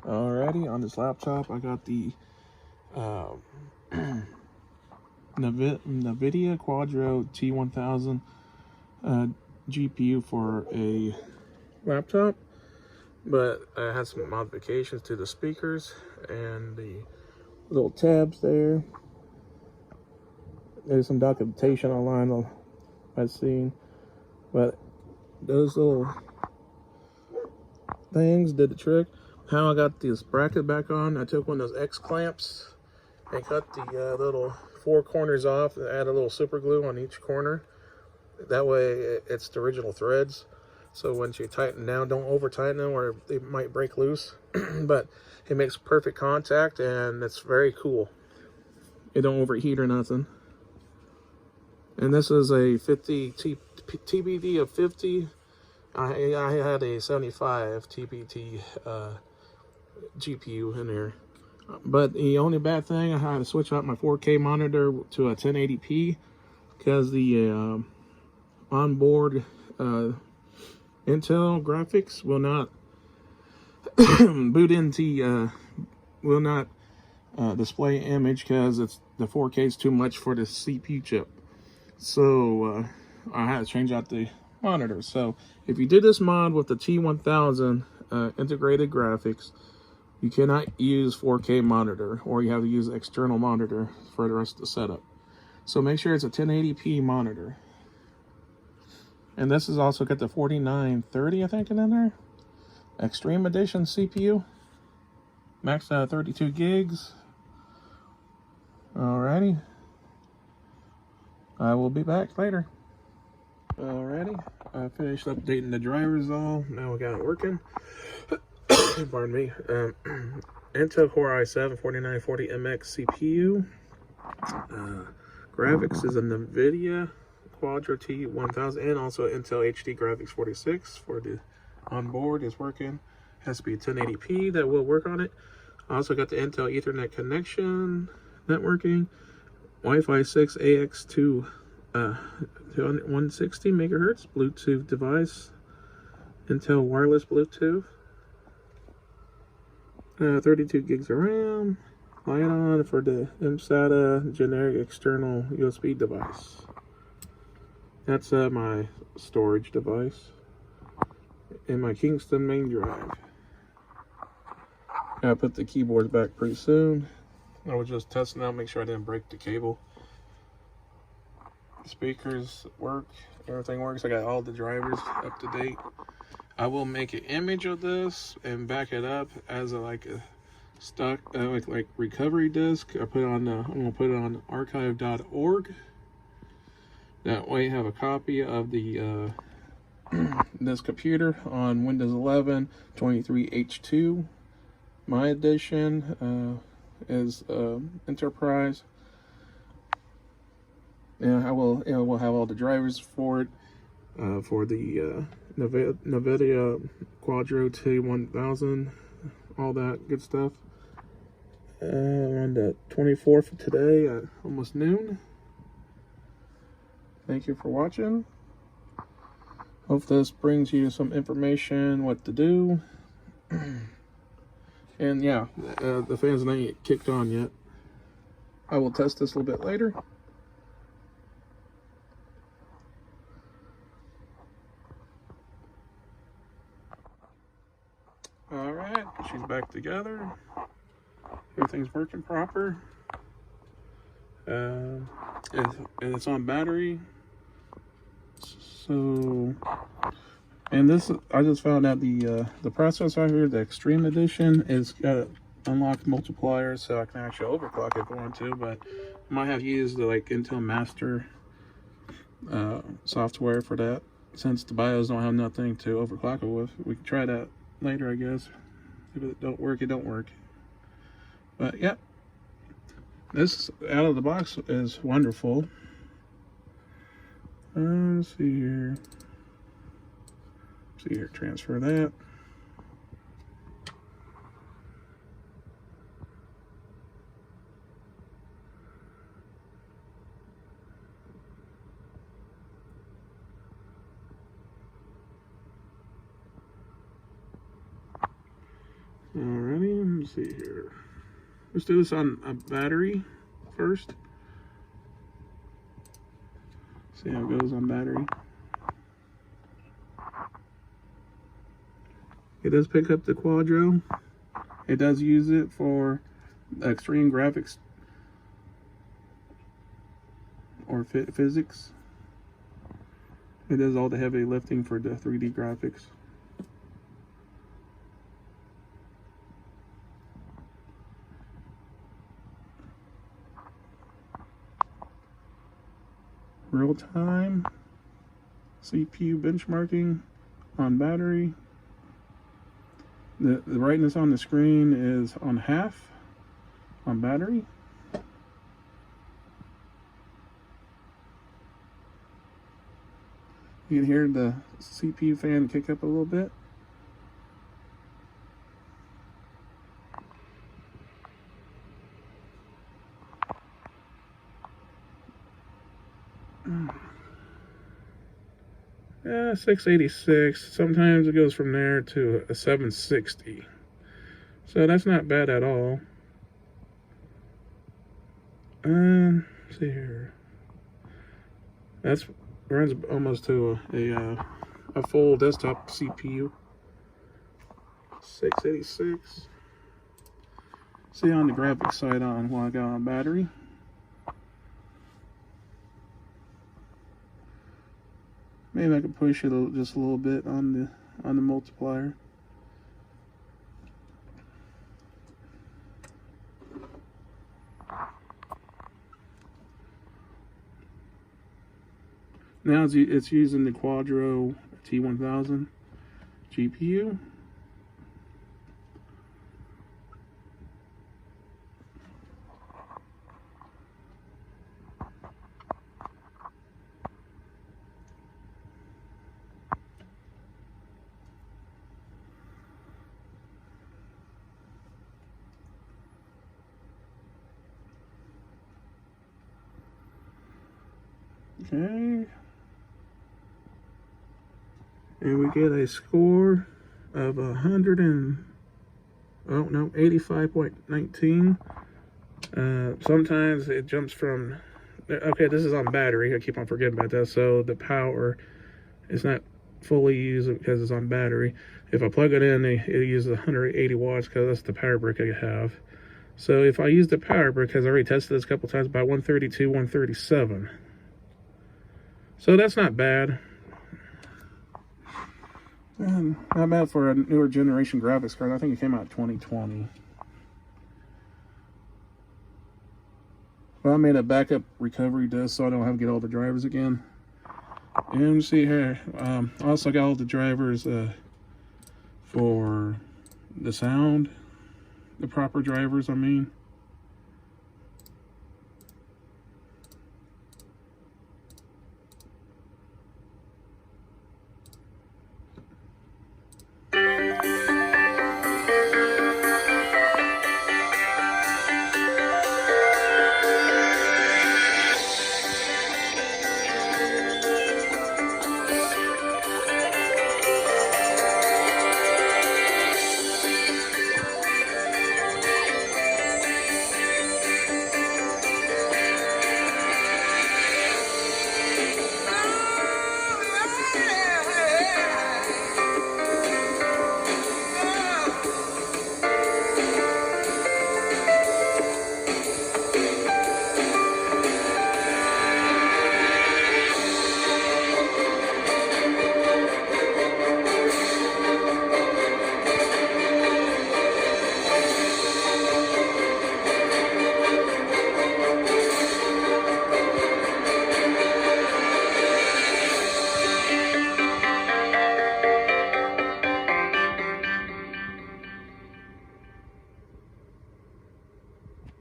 Alrighty, on this laptop I got the Nvidia Quadro T1000 GPU for a laptop, but it has some modifications to the speakers and the little tabs there. There's some documentation online I've seen, but those little things did the trick. How I got this bracket back on, I took one of those X clamps and cut the little 4 corners off and add a little super glue on each corner. That way it's the original threads. So once you tighten down, don't over tighten them or they might break loose. But it makes perfect contact and it's very cool. It don't overheat or nothing. And this is a 50 TBD of 50. I had a 75 TBD GPU in there. But the only bad thing, I had to switch out my 4K monitor to a 1080p because the onboard Intel graphics will not boot into will not display image because the 4K is too much for the CPU chip. So I had to change out the monitor. So if you did this mod with the T1000 integrated graphics, you cannot use 4K monitor, or you have to use external monitor for the rest of the setup. So make sure it's a 1080p monitor. And this has also got the 4930, I think, in there. Extreme Edition CPU. Maxed out 32 gigs. Alrighty. I will be back later. Alrighty. I finished updating the drivers all. Now we got it working. Pardon me. Intel Core i7 4940MX CPU. Graphics is a Nvidia Quadro T1000 and also Intel HD Graphics 46 for the onboard is working. Has to be 1080p, that will work on it. I also got the Intel Ethernet connection networking. Wi-Fi 6 AX2 160 megahertz Bluetooth device. Intel wireless Bluetooth. 32 gigs of RAM. Light on for the MSATA generic external USB device. That's my storage device. And my Kingston main drive. I put the keyboards back pretty soon. I was just testing out, make sure I didn't break the cable. The speakers work, everything works. I got all the drivers up to date. I will make an image of this and back it up as a stock like recovery disk. I put it on I'm gonna put it on archive.org. That way you have a copy of the this computer on Windows 11 23H2. My edition is Enterprise. And we'll have all the drivers for it for the Nvidia Quadro T1000, all that good stuff. On the 24th of today at almost noon. Thank you for watching. Hope this brings you some information what to do. And yeah, the fans not yet kicked on yet. I will test this a little bit later. All right, she's back together. Everything's working proper. And it's on battery. So, and this, I just found out the processor here, the Extreme Edition, is got unlocked multiplier, so I can actually overclock if I want to. But I might have used the Intel Master software for that, since the BIOS don't have nothing to overclock it with. We can try that later, I guess. If it don't work, it don't work. But yeah, this out of the box is wonderful. Let's see here. See here, transfer that. Alrighty. me see here. Let's do this on a battery first. See how it goes on battery. It does pick up the Quadro. It does use it for extreme graphics or physics. It does all the heavy lifting for the 3D graphics. Real-time CPU benchmarking on battery. The brightness on the screen is on half on battery. You can hear the CPU fan kick up a little bit. Yeah, 686. Sometimes it goes from there to a 760. So that's not bad at all. Let's see here. That's runs almost to a full desktop CPU. 686. See on the graphics side on what I got on battery. Maybe I could push it just a little bit on the multiplier. Now it's using the Quadro T1000 GPU. Okay. And we get a score of 85.19. Sometimes it jumps from, okay, this is on battery. I keep on forgetting about that. So the power is not fully used because it's on battery. If I plug it in, it uses 180 watts because that's the power brick I have. So if I use the power brick, because I already tested this a couple times, about 132, 137. So that's not bad. And not bad for a newer generation graphics card. I think it came out in 2020. Well, I made a backup recovery disk so I don't have to get all the drivers again. And you see here, I also got all the drivers for the sound, the proper drivers, I mean.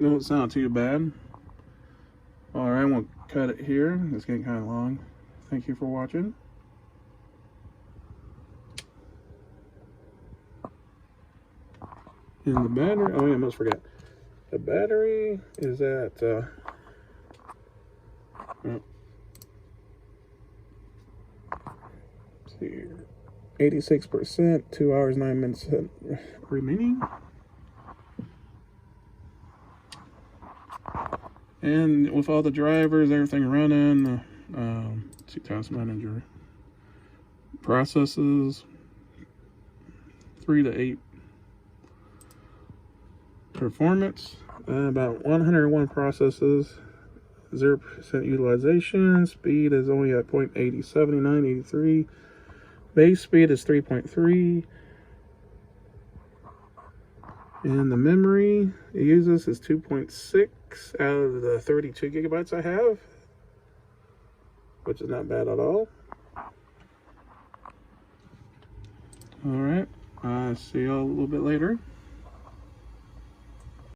Don't sound too bad. Alright, I'm going to cut it here. It's getting kind of long. Thank you for watching. And the battery, oh yeah, I almost forgot. The battery is at, let's see here, 86%, 2 hours, 9 minutes remaining. And with all the drivers, everything running, see task manager, processes, 3 to 8. Performance, about 101 processes, 0% utilization. Speed is only at 0.80, 79, 83. Base speed is 3.3. And the memory it uses is 2.6 out of the 32 gigabytes I have, which is not bad at all. All right, see y'all a little bit later.